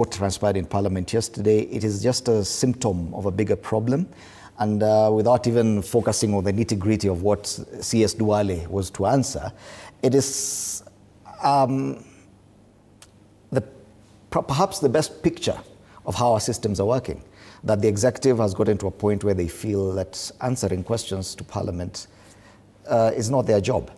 what transpired in Parliament yesterday, it is just a symptom of a bigger problem. And without even focusing on the nitty-gritty of what CS Duale was to answer, it is perhaps the best picture of how our systems are working, that the executive has gotten to a point where they feel that answering questions to Parliament is not their job.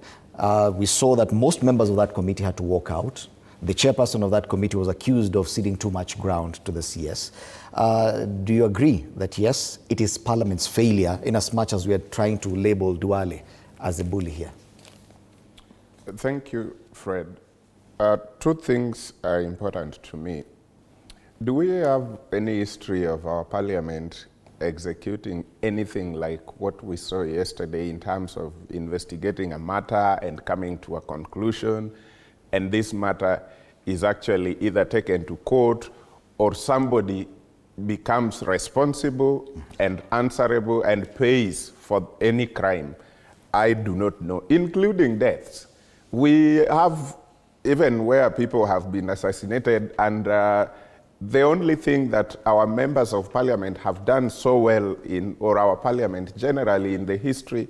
We saw that most members of that committee had to walk out. The chairperson of that committee was accused of ceding too much ground to the CS. Do you agree that yes, it is Parliament's failure in as much as we are trying to label Duale as a bully here? Thank you, Fred. Two things are important to me. Do we have any history of our Parliament executing anything like what we saw yesterday in terms of investigating a matter and coming to a conclusion, and this matter is actually either taken to court or somebody becomes responsible and answerable and pays for any crime? I do not know, including deaths. We have even where people have been assassinated, and the only thing that our members of Parliament have done so well in, or our Parliament generally in the history,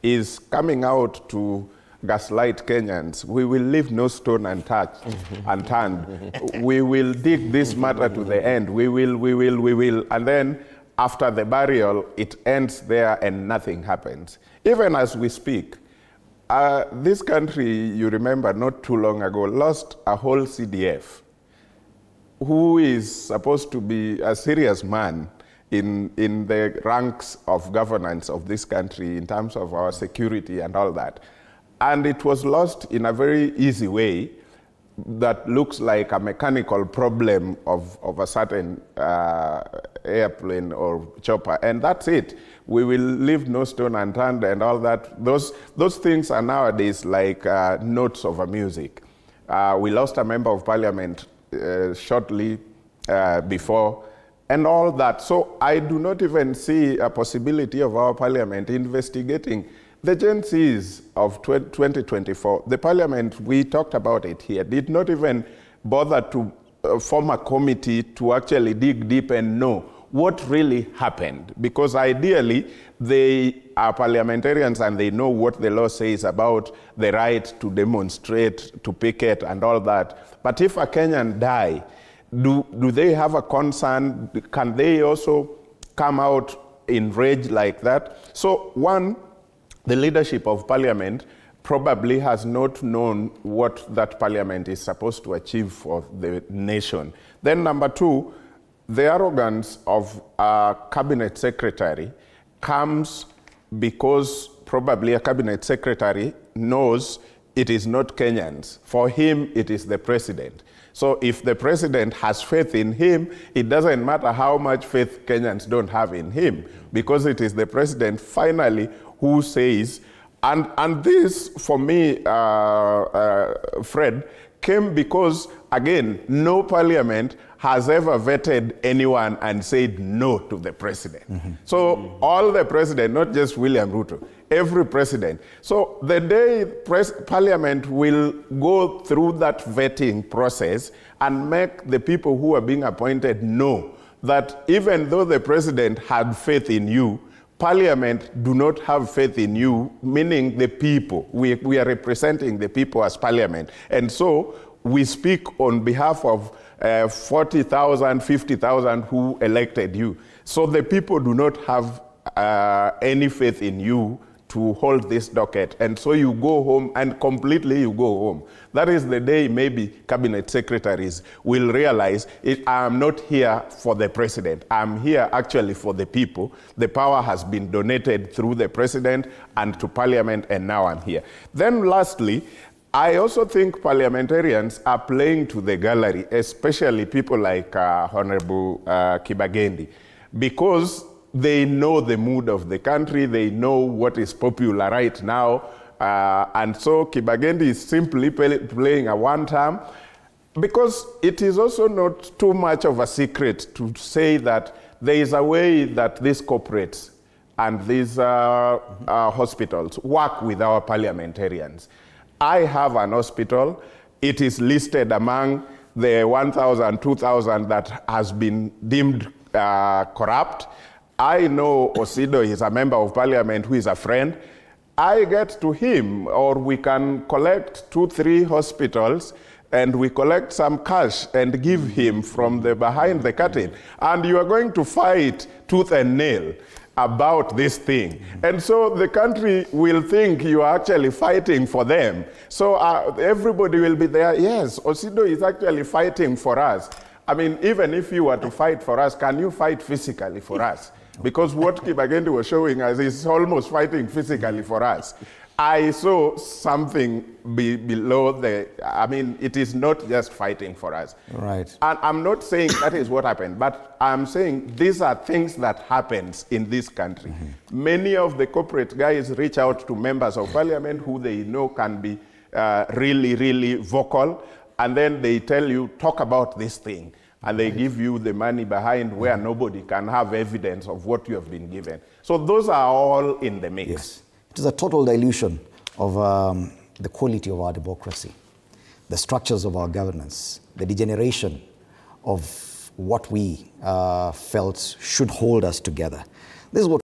is coming out to gaslight Kenyans. We will leave no stone unturned. We will dig this matter to the end. We will. And then after the burial, it ends there and nothing happens. Even as we speak, this country, you remember not too long ago, lost a whole CDF, who is supposed to be a serious man in the ranks of governance of this country in terms of our security and all that. And it was lost in a very easy way that looks like a mechanical problem of a certain airplane or chopper, and that's it. We will leave no stone unturned and all that. Those things are nowadays like notes of a music. We lost a member of Parliament shortly before, and all that. So I do not even see a possibility of our Parliament investigating the Gen Zs of 2024. The Parliament, we talked about it here, did not even bother to form a committee to actually dig deep and know what really happened. Because ideally, they are parliamentarians and they know what the law says about the right to demonstrate, to picket and all that. But if a Kenyan die, do they have a concern? Can they also come out in rage like that? So one, the leadership of Parliament probably has not known what that Parliament is supposed to achieve for the nation. Then number two, the arrogance of a cabinet secretary comes because probably a cabinet secretary knows it is not Kenyans. For him, it is the president. So if the president has faith in him, it doesn't matter how much faith Kenyans don't have in him, because it is the president finally who says, and this for me, Fred, came because, again, no Parliament has ever vetted anyone and said no to the president. So all the president, not just William Ruto, every president. So the day Parliament will go through that vetting process and make the people who are being appointed know that even though the president had faith in you, Parliament do not have faith in you, meaning the people. We are representing the people as Parliament. And so we speak on behalf of 40,000, 50,000 who elected you. So the people do not have any faith in you to hold this docket. And so you go home, and completely you go home. That is the day maybe cabinet secretaries will realize, I am not here for the president. I'm here actually for the people. The power has been donated through the president and to Parliament, and now I'm here. Then lastly, I also think parliamentarians are playing to the gallery, especially people like Honorable Kibagendi, because they know the mood of the country, they know what is popular right now, and so Kibagendi is simply playing a one-term, because it is also not too much of a secret to say that there is a way that these corporates and these hospitals work with our parliamentarians. I have an hospital. It is listed among the 1,000, 2,000 that has been deemed corrupt. I know Osido is a member of parliament who is a friend. I get to him, or we can collect 2, 3 hospitals, and we collect some cash and give him from the behind the curtain. And you are going to fight tooth and nail about this thing. And so the country will think you are actually fighting for them. So everybody will be there, yes, Osido is actually fighting for us. I mean, even if you were to fight for us, can you fight physically for us? Because what Kibagendi was showing us is almost fighting physically for us. I saw something below it is not just fighting for us. Right. And I'm not saying that is what happened, but I'm saying these are things that happens in this country. Mm-hmm. Many of the corporate guys reach out to members of parliament who they know can be really, really vocal, and then they tell you, talk about this thing. And they give you the money behind where nobody can have evidence of what you have been given. So those are all in the mix. Yes. It is a total dilution of the quality of our democracy, the structures of our governance, the degeneration of what we felt should hold us together. This is what